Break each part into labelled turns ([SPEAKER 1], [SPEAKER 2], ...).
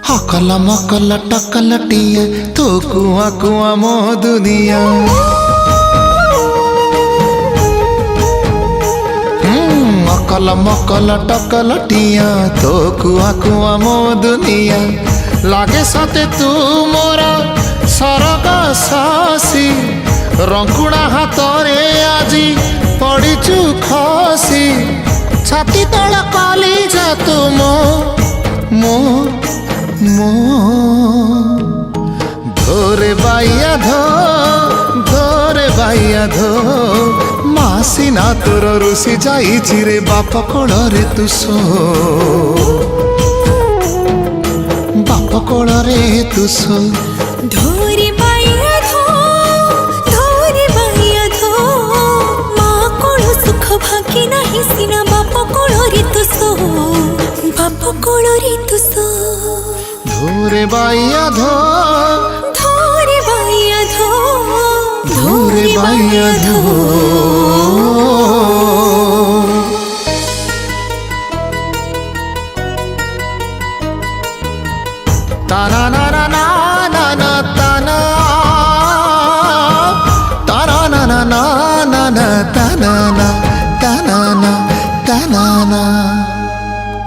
[SPEAKER 1] हकल मकल tackle टिया तो कुआ कुआ मो दुनिया। अकल मकल टकल टिया तो कुआ कुआ मो दुनिया। लागे सते तू मोरा सरग सासी रंकुणा हाथरे आजी पड़ीचु खसी। छाती तल काली जा तू मो मो मो धोरे बाइया धोरे बाइया धो मासी ना तोर रुसी जाइछि रे बाप कोल रे तू सो बाप कोल रे तू सो।
[SPEAKER 2] धोरे बाइया धो माँ कोल सुख भागी नहीं सिना बाप कोल रे तू सो बाप कोल रे तू सो।
[SPEAKER 1] धोरे बाइया
[SPEAKER 2] धोरे बाइया धो
[SPEAKER 1] ताना ना ना ना ना ना ताना ताना ना ना ना ना ना ताना ना ताना ना ताना ना।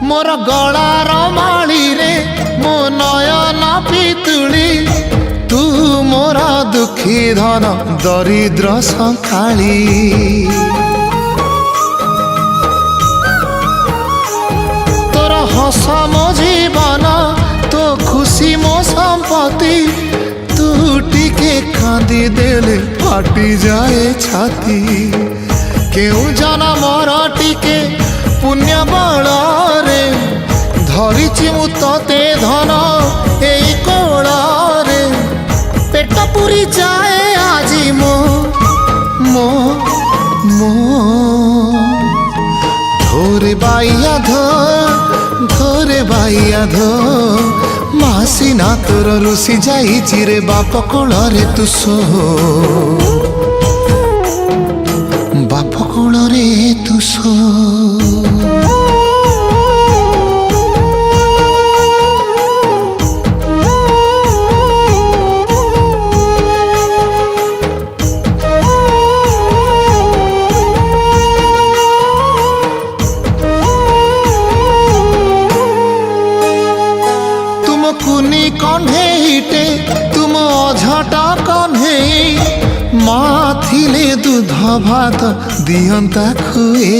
[SPEAKER 1] मोर गलार माली रे मो नयन पितुली तू मोर दुखी धन दरिद्र संखाली। तोर हस मो जीवन तो खुशी मो संपत्ति तू टिके कांदी देले फाटी जाए छाती। केउ जना मोर टिके पुण्य बल रे धरिछि मु तते धन एई कोल रे पेट पुरी जाए आजी मो मो मो। धोरे बाइया धोरे बाइया धो मासी ना तोर रुसी जाइछि रे बाप कोल रे तू सो बाप कोल रे तू सो। कुनी कन्हेटे तुम अझटा कन्हे माँ थिले दूध भात दियंता खुए।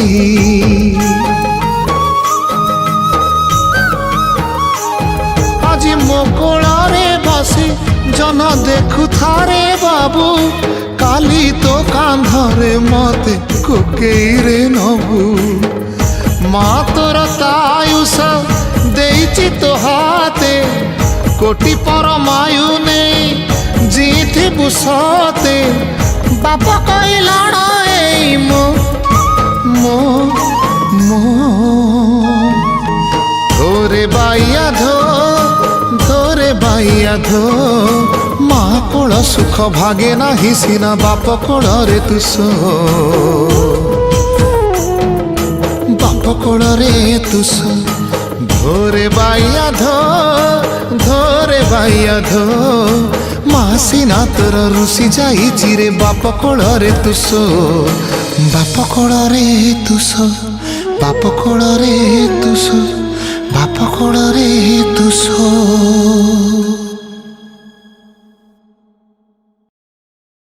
[SPEAKER 1] आज मो कोलारे बसी जन देखु थारे बाबू काली तो कांधरे मते कोकेरे नबू। माँ तोर तायुष देइछि तो हाथे कोटि परमायु नहीं जीथि बुसते बाप कहलाण ए मो मो मो। धोरे बाइया धो माँ कोल सुख भागे नाही सिना बाप कोल रे तू सो बाप कोल रे तू सो। धोरे बाइया धो मासी ना तोर रुसी जाइछि रे बाप कोल रे तू सो बाप कोल रे तू सो बाप कोल रे तू सो बाप कोल रे तू सो।